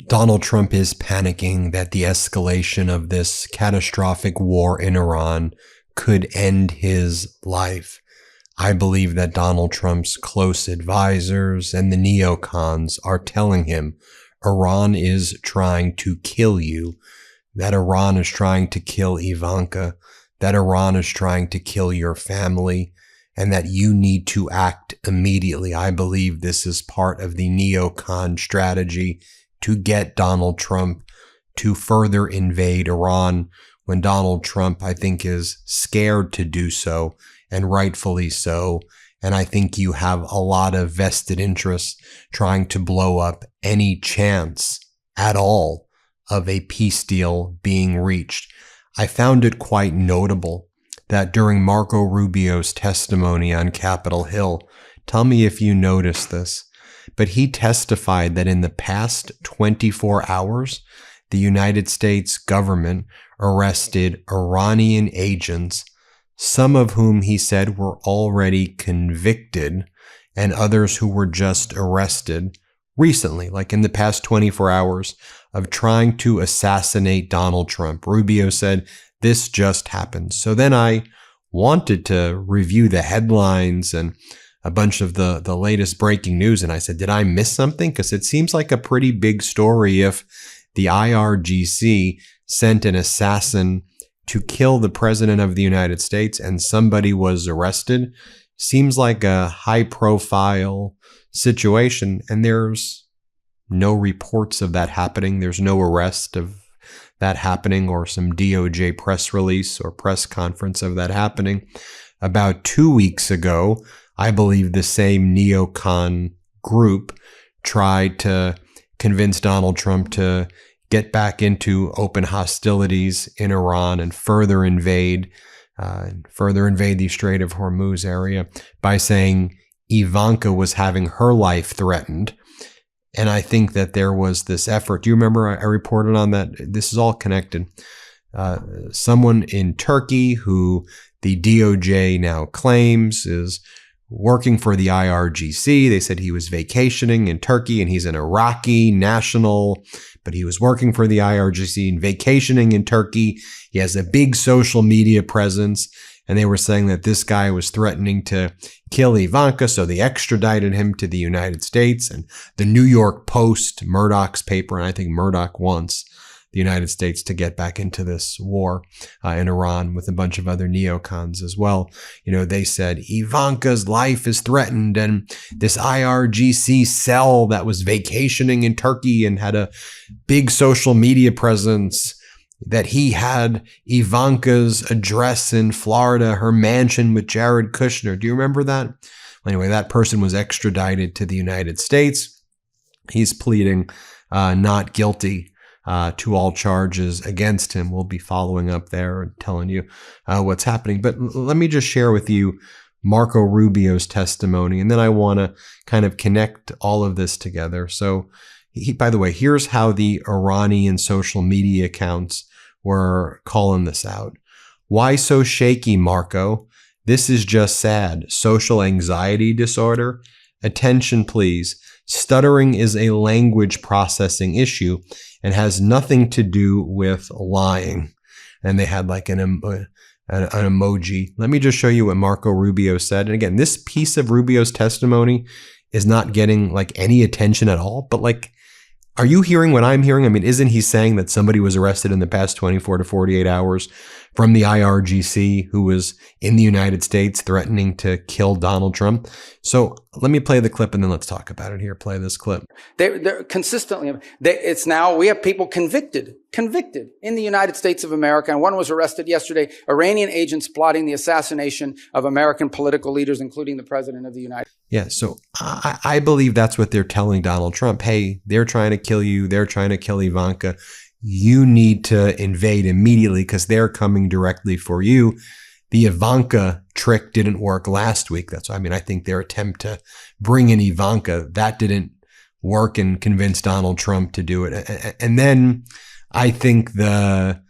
Donald Trump is panicking that the escalation of this catastrophic war in Iran could end his life. I believe that Donald Trump's close advisors and the neocons are telling him Iran is trying to kill you, that Iran is trying to kill Ivanka, that Iran is trying to kill your family, and that you need to act immediately. I believe this is part of the neocon strategy to get Donald Trump to further invade Iran when Donald Trump, I think, is scared to do so, and rightfully so. And I think you have a lot of vested interests trying to blow up any chance at all of a peace deal being reached. I found it quite notable that during Marco Rubio's testimony on Capitol Hill, tell me if you noticed this, but he testified that in the past 24 hours, the United States government arrested Iranian agents, some of whom he said were already convicted, and others who were just arrested recently, like in the past 24 hours, of trying to assassinate Donald Trump. Rubio said, this just happened. So then I wanted to review the headlines and a bunch of the latest breaking news. And I said, did I miss something? Because it seems like a pretty big story if the IRGC sent an assassin to kill the president of the United States and somebody was arrested. Seems like a high profile situation. And there's no reports of that happening. There's no arrest of that happening or some DOJ press release or press conference of that happening. About 2 weeks ago, I believe the same neocon group tried to convince Donald Trump to get back into open hostilities in Iran and further invade the Strait of Hormuz area by saying Ivanka was having her life threatened. And I think that there was this effort. Do you remember I reported on that? This is all connected. Someone in Turkey who the DOJ now claims is working for the IRGC. They said he was vacationing in Turkey and he's an Iraqi national, but he was working for the IRGC and vacationing in Turkey. He has a big social media presence. And they were saying that this guy was threatening to kill Ivanka, so they extradited him to the United States. And the New York Post, Murdoch's paper, and I think Murdoch wants the United States to get back into this war in Iran with a bunch of other neocons as well. You know, they said Ivanka's life is threatened, and this IRGC cell that was vacationing in Turkey and had a big social media presence, that he had Ivanka's address in Florida, her mansion with Jared Kushner. Do you remember that? Well, anyway, that person was extradited to the United States. He's pleading not guilty to all charges against him. We'll be following up there and telling you what's happening. But let me just share with you Marco Rubio's testimony, and then I want to kind of connect all of this together. So, by the way, here's how the Iranian social media accounts were calling this out. Why so shaky, Marco? This is just sad. Social anxiety disorder? Attention, please. Stuttering is a language processing issue and has nothing to do with lying. And they had like an emoji. Let me just show you what Marco Rubio said. And again, this piece of Rubio's testimony is not getting like any attention at all, but like, are you hearing what I'm hearing? I mean, isn't he saying that somebody was arrested in the past 24 to 48 hours from the IRGC who was in the United States threatening to kill Donald Trump? So let me play the clip and then let's talk about it here. Play this clip. They're consistently, it's now, we have people convicted in the United States of America. And one was arrested yesterday, Iranian agents plotting the assassination of American political leaders, including the president of the United States. Yeah, so I believe that's what they're telling Donald Trump. Hey, they're trying to kill you. They're trying to kill Ivanka. You need to invade immediately because they're coming directly for you. The Ivanka trick didn't work last week. That's why, I mean, I think their attempt to bring in Ivanka, that didn't work and convince Donald Trump to do it. And then I think the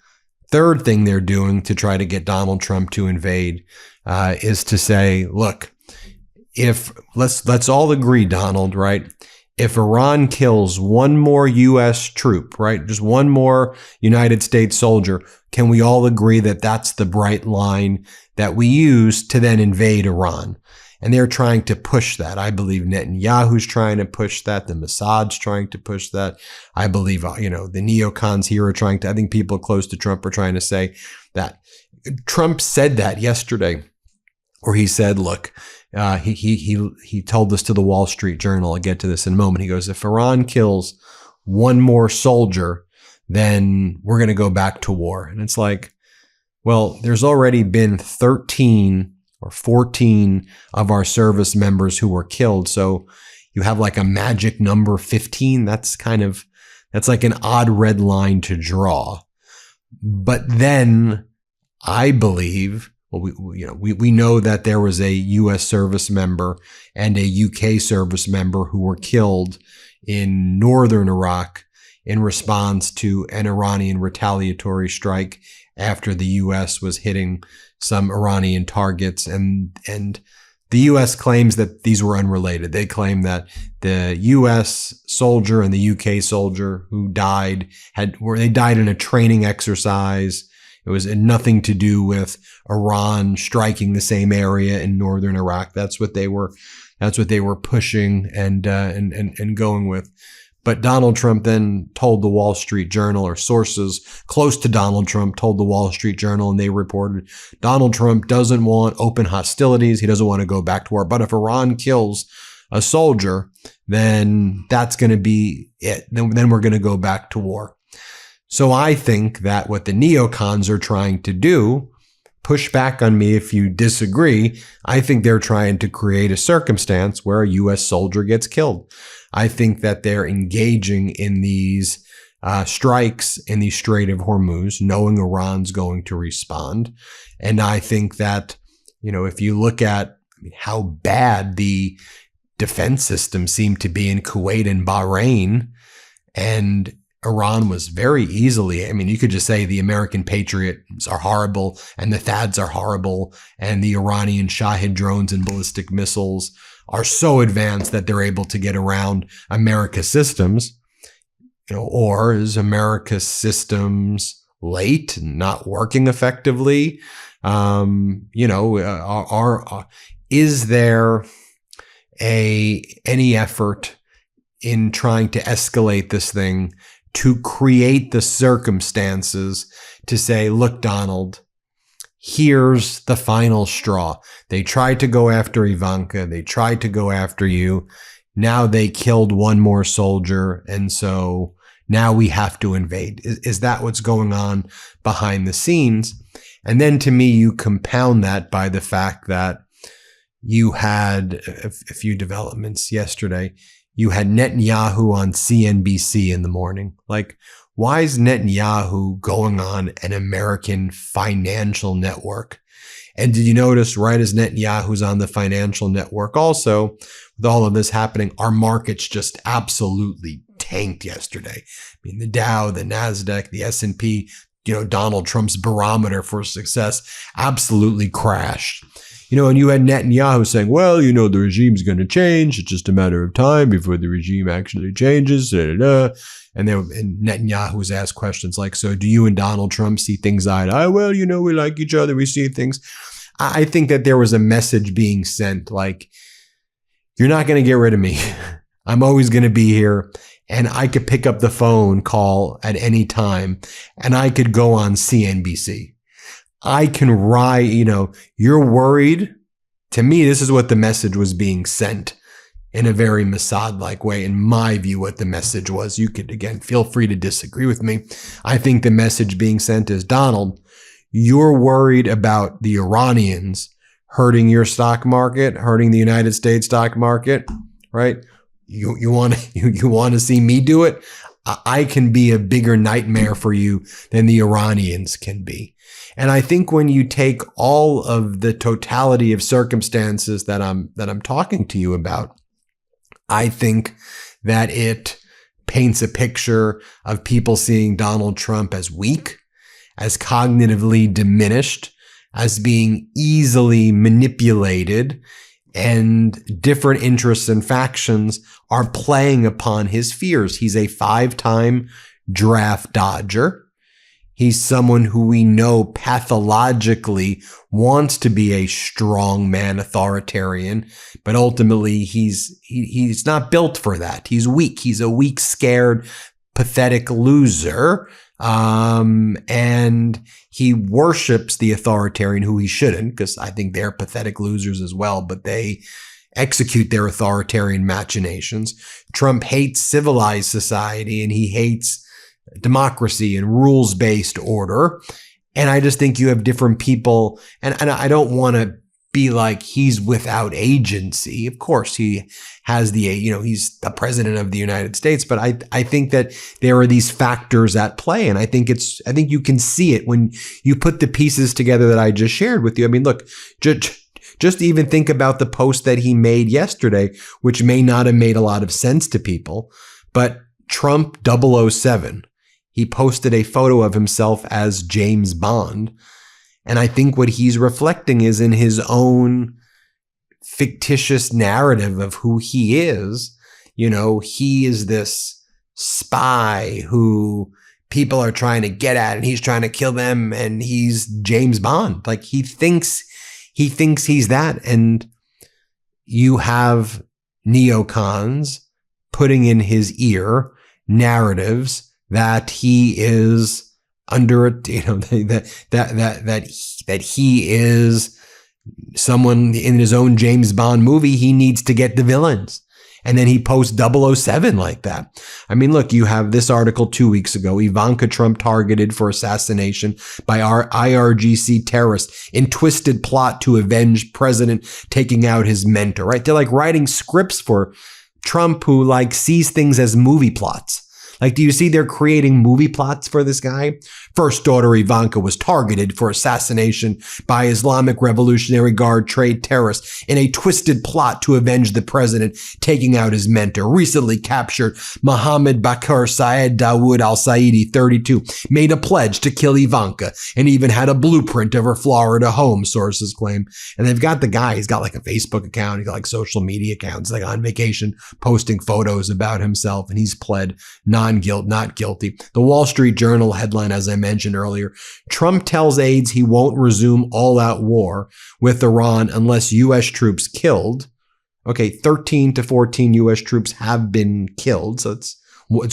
third thing they're doing to try to get Donald Trump to invade is to say, look, if let's all agree, Donald, right? if Iran kills one more U.S. troop, right, just one more United States soldier, can we all agree that that's the bright line that we use to then invade Iran? And they're trying to push that. I believe Netanyahu's trying to push that. The Mossad's trying to push that. I believe, the neocons here are trying to, I think people close to Trump are trying to say that. Trump said that yesterday, where he said, look, he told this to the Wall Street Journal. I'll get to this in a moment. He goes, if Iran kills one more soldier, then we're going to go back to war. And it's like, well, there's already been 13 or 14 of our service members who were killed. So you have like a magic number 15. That's like an odd red line to draw. But then I believe, well, we know that there was a U.S. service member and a U.K. service member who were killed in northern Iraq in response to an Iranian retaliatory strike after the U.S. was hitting some Iranian targets. And the U.S. claims that these were unrelated. They claim that the U.S. soldier and the U.K. soldier who died they died in a training exercise. It was nothing to do with Iran striking the same area in northern Iraq. That's what they were pushing and going with. But Donald Trump then told the Wall Street Journal, or sources close to Donald Trump told the Wall Street Journal, and they reported Donald Trump doesn't want open hostilities. He doesn't want to go back to war. But if Iran kills a soldier, then that's going to be it. Then we're going to go back to war. So I think that what the neocons are trying to do, push back on me if you disagree, I think they're trying to create a circumstance where a U.S. soldier gets killed. I think that they're engaging in these strikes in the Strait of Hormuz, knowing Iran's going to respond. And I think that, if you look at how bad the defense systems seem to be in Kuwait and Bahrain, and Iran was very easily, you could just say the American Patriots are horrible and the THAADs are horrible and the Iranian Shahid drones and ballistic missiles are so advanced that they're able to get around America's systems, or is America's systems late and not working effectively? Is there any effort in trying to escalate this thing to create the circumstances to say, look, Donald, here's the final straw. They tried to go after Ivanka. They tried to go after you. Now they killed one more soldier. And so now we have to invade. Is that what's going on behind the scenes? And then to me, you compound that by the fact that you had a few developments yesterday. You had Netanyahu on CNBC in the morning. Like, why is Netanyahu going on an American financial network? And did you notice right as Netanyahu's on the financial network also, with all of this happening, our markets just absolutely tanked yesterday. The Dow, the NASDAQ, the S&P, Donald Trump's barometer for success absolutely crashed. And you had Netanyahu saying, well, the regime's going to change. It's just a matter of time before the regime actually changes. And Netanyahu was asked questions like, so do you and Donald Trump see things eye to eye? Well, we like each other. We see things. I think that there was a message being sent like, you're not going to get rid of me. I'm always going to be here. And I could pick up the phone call at any time and I could go on CNBC. I can write, you're worried. To me, this is what the message was being sent in a very Mossad-like way. In my view, what the message was, you could, again, feel free to disagree with me. I think the message being sent is, Donald, you're worried about the Iranians hurting your stock market, hurting the United States stock market, right? You want to see me do it? I can be a bigger nightmare for you than the Iranians can be. And I think when you take all of the totality of circumstances that I'm talking to you about, I think that it paints a picture of people seeing Donald Trump as weak, as cognitively diminished, as being easily manipulated, and different interests and factions are playing upon his fears. He's a 5-time draft dodger. He's someone who we know pathologically wants to be a strong man authoritarian, but ultimately he's not built for that. He's weak. He's a weak, scared, pathetic loser. And he worships the authoritarian, who he shouldn't, because I think they're pathetic losers as well, but they execute their authoritarian machinations. Trump hates civilized society, and he hates democracy and rules-based order. And I just think you have different people, and I don't want to be like he's without agency. Of course, he has he's the president of the United States, but I think that there are these factors at play. And I think you can see it when you put the pieces together that I just shared with you. I mean, look, just even think about the post that he made yesterday, which may not have made a lot of sense to people, but Trump 007, he posted a photo of himself as James Bond. And I think what he's reflecting is in his own fictitious narrative of who he is. He is this spy who people are trying to get at, and he's trying to kill them, and he's James Bond. Like he thinks he's that. And you have neocons putting in his ear narratives that he is under it, that he is someone in his own James Bond movie. He needs to get the villains. And then he posts 007 like that. I mean, look, you have this article 2 weeks ago, Ivanka Trump targeted for assassination by our IRGC terrorists in twisted plot to avenge president taking out his mentor, right? They're like writing scripts for Trump, who like sees things as movie plots. Like, do you see they're creating movie plots for this guy? First daughter Ivanka was targeted for assassination by Islamic Revolutionary Guard trade terrorists in a twisted plot to avenge the president taking out his mentor. Recently captured Mohammed Bakr Syed Dawood al-Saidi, 32, made a pledge to kill Ivanka and even had a blueprint of her Florida home, sources claim. And they've got the guy, he's got like a Facebook account, he's got like social media accounts, like on vacation, posting photos about himself, and he's pled not guilty. The Wall Street Journal headline, as I mentioned earlier, Trump tells aides he won't resume all-out war with Iran unless U.S. troops killed. Okay, 13 to 14 U.S. troops have been killed, so it's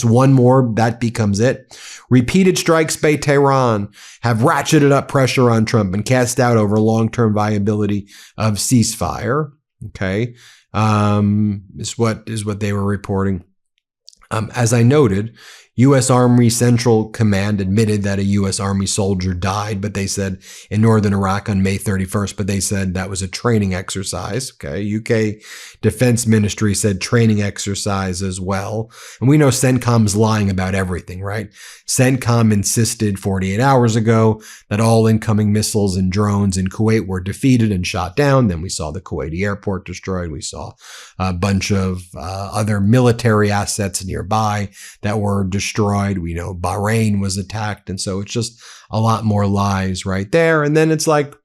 one more, that becomes it. Repeated strikes by Tehran have ratcheted up pressure on Trump and cast doubt over long-term viability of ceasefire. Okay, is what they were reporting. As I noted, U.S. Army Central Command admitted that a U.S. Army soldier died, but they said in northern Iraq on May 31st, but they said that was a training exercise. Okay. UK Defense Ministry said training exercise as well. And we know CENTCOM's lying about everything, right? CENTCOM insisted 48 hours ago that all incoming missiles and drones in Kuwait were defeated and shot down. Then we saw the Kuwaiti airport destroyed. We saw a bunch of other military assets nearby that were destroyed. We know Bahrain was attacked. And so it's just a lot more lies right there. And then it's like,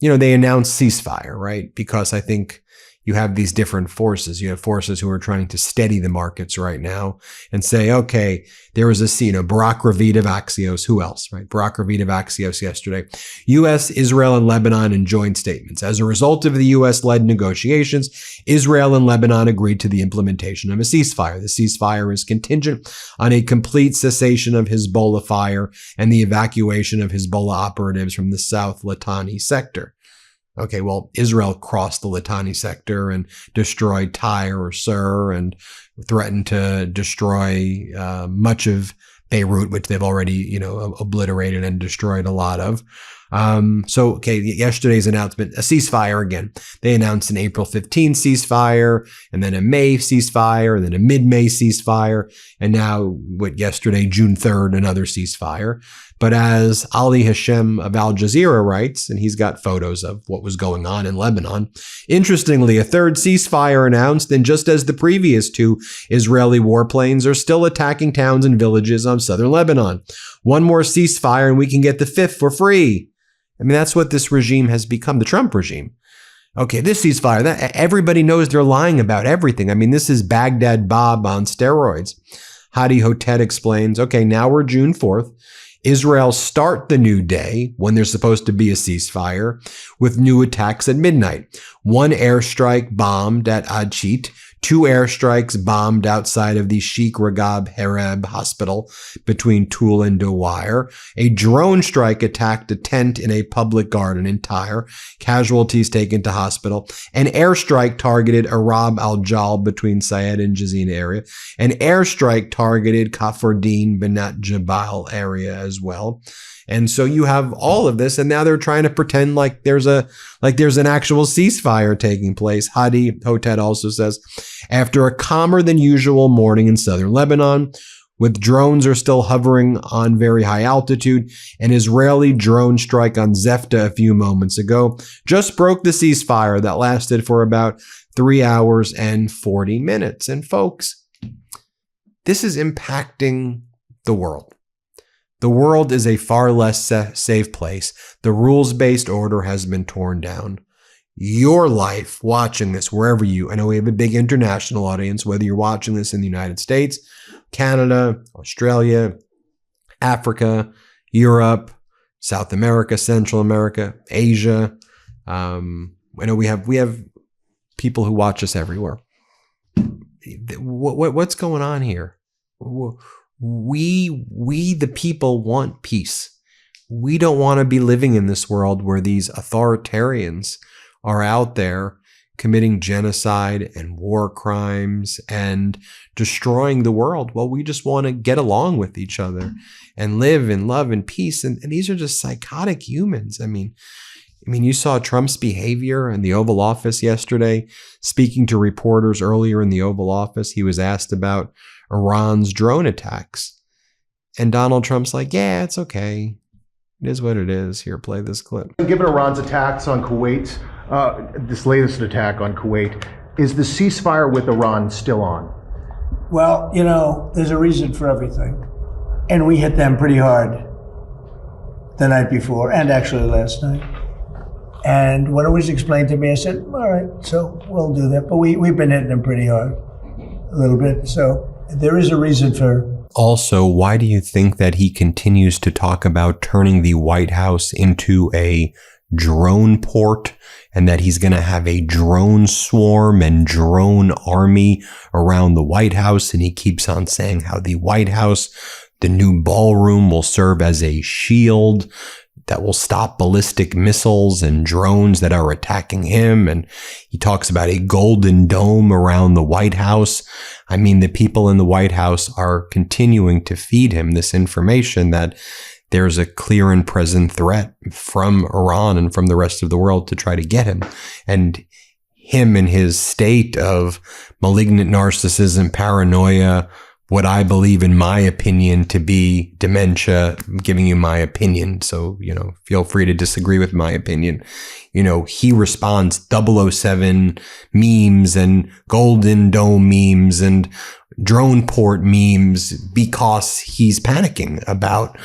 they announced ceasefire, right? Because I think you have these different forces. You have forces who are trying to steady the markets right now and say, okay, there was a Barack Ravid of Axios. Who else, right? Barack Ravid of Axios yesterday. U.S., Israel, and Lebanon in joint statements. As a result of the U.S.-led negotiations, Israel and Lebanon agreed to the implementation of a ceasefire. The ceasefire is contingent on a complete cessation of Hezbollah fire and the evacuation of Hezbollah operatives from the South Litani sector. Okay, well, Israel crossed the Litani sector and destroyed Tyre or Sur and threatened to destroy much of Beirut, which they've already, obliterated and destroyed a lot of. Yesterday's announcement, a ceasefire again. They announced an April 15 ceasefire, and then a May ceasefire, and then a mid-May ceasefire, and now, yesterday, June 3rd, another ceasefire. But as Ali Hashem of Al Jazeera writes, and he's got photos of what was going on in Lebanon, interestingly, a third ceasefire announced, and just as the previous two Israeli warplanes are still attacking towns and villages on southern Lebanon. One more ceasefire and we can get the fifth for free. I mean, that's what this regime has become, the Trump regime. Okay, this ceasefire, that everybody knows they're lying about everything. I mean, this is Baghdad Bob on steroids. Hadi Hotet explains, okay, now we're June 4th. Israel start the new day when there's supposed to be a ceasefire with new attacks at midnight. One airstrike bombed at Adchit, 2 airstrikes bombed outside of the Sheikh Ragab Harab hospital between Toul and Dawar. A drone strike attacked a tent in a public garden in Tyre. Casualties taken to hospital. An airstrike targeted Arab al-Jal between Sayed and Jazina area. An airstrike targeted Kafardin Benat Jabal area as well. And so you have all of this, and now they're trying to pretend like there's an actual ceasefire taking place. Hadi Hotet also says, after a calmer than usual morning in southern Lebanon, with drones are still hovering on very high altitude, an Israeli drone strike on Zefta a few moments ago just broke the ceasefire that lasted for about 3 hours and 40 minutes. And folks, this is impacting the world. The world is a far less safe place. The rules-based order has been torn down. Your life watching this, wherever I know we have a big international audience, whether you're watching this in the United States, Canada, Australia, Africa, Europe, South America, Central America, Asia. I know we have people who watch us everywhere. What's going on here? We the people want peace. We don't want to be living in this world where these authoritarians are out there committing genocide and war crimes and destroying the world. Well, we just want to get along with each other and live in love and peace. And these are just psychotic humans. I mean, you saw Trump's behavior in the Oval Office yesterday. Speaking to reporters earlier in the Oval Office, he was asked about Iran's drone attacks. And Donald Trump's like, yeah, it's okay. It is what it is. Here, play this clip. Given Iran's attacks on Kuwait, this latest attack on Kuwait, is the ceasefire with Iran still on? Well, there's a reason for everything. And we hit them pretty hard the night before and actually last night. And when it was explained to me, I said, all right, so we'll do that. But we've been hitting them pretty hard, a little bit. So there is a reason for. Also, why do you think that he continues to talk about turning the White House into a drone port and that he's going to have a drone swarm and drone army around the White House? And he keeps on saying how the White House, the new ballroom, will serve as a shield that will stop ballistic missiles and drones that are attacking him. And he talks about a golden dome around the White House. I mean, the people in the White House are continuing to feed him this information that there's a clear and present threat from Iran and from the rest of the world to try to get him. And him in his state of malignant narcissism, paranoia, what I believe, in my opinion, to be dementia. I'm giving you my opinion, so, feel free to disagree with my opinion. He responds 007 memes and Golden Dome memes and drone port memes because he's panicking about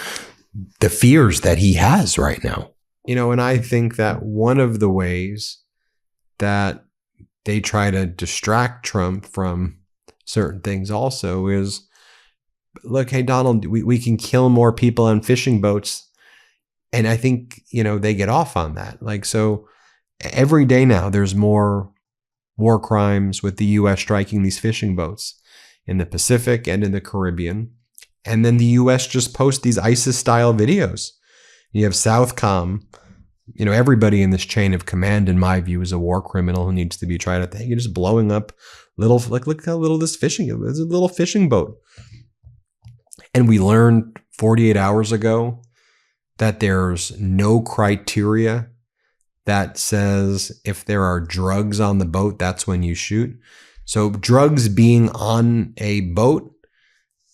the fears that he has right now. And I think that one of the ways that they try to distract Trump from certain things also is, look, hey, Donald, we can kill more people on fishing boats. And I think, they get off on that. Like, so every day now there's more war crimes with the U.S. striking these fishing boats in the Pacific and in the Caribbean. And then the U.S. just posts these ISIS-style videos. You have Southcom. Everybody in this chain of command, in my view, is a war criminal who needs to be tried. I think you're just blowing up look how little this fishing is. It's a little fishing boat. And we learned 48 hours ago that there's no criteria that says if there are drugs on the boat, that's when you shoot. So drugs being on a boat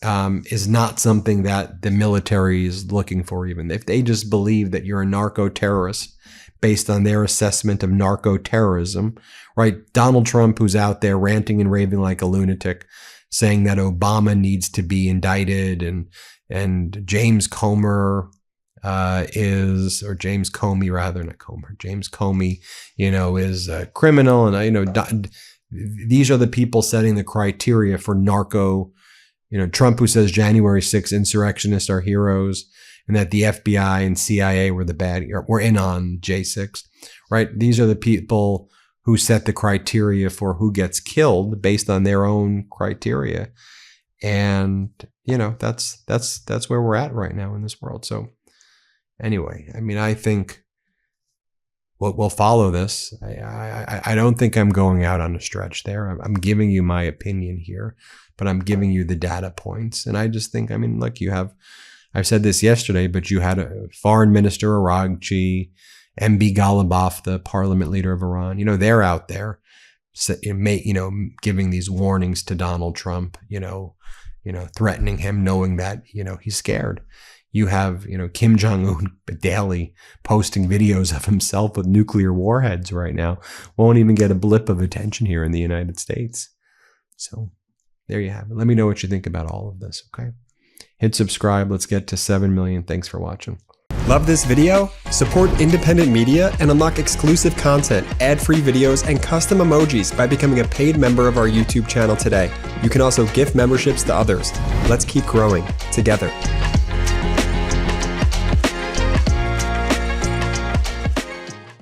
is not something that the military is looking for. Even if they just believe that you're a narco-terrorist based on their assessment of narco-terrorism, right? Donald Trump, who's out there ranting and raving like a lunatic, saying that Obama needs to be indicted, and James Comer or James Comey rather, not Comer, James Comey, is a criminal. And, these are the people setting the criteria for narco, Trump, who says January 6th insurrectionists are heroes and that the FBI and CIA were in on J6, right? These are the people who set the criteria for who gets killed based on their own criteria. And, that's where we're at right now in this world. So anyway, I think we'll follow this. I don't think I'm going out on a stretch there. I'm giving you my opinion here, but I'm giving you the data points. And I just think, look, I've said this yesterday, but you had a foreign minister, Araghchi, MB Ghalibaf, the parliament leader of Iran. They're out there, giving these warnings to Donald Trump, threatening him, knowing that, he's scared. You have, Kim Jong-un daily posting videos of himself with nuclear warheads right now. Won't even get a blip of attention here in the United States. So there you have it. Let me know what you think about all of this, okay? Hit subscribe. Let's get to 7 million. Thanks for watching. Love this video? Support independent media and unlock exclusive content, ad-free videos, and custom emojis by becoming a paid member of our YouTube channel today. You can also gift memberships to others. Let's keep growing together.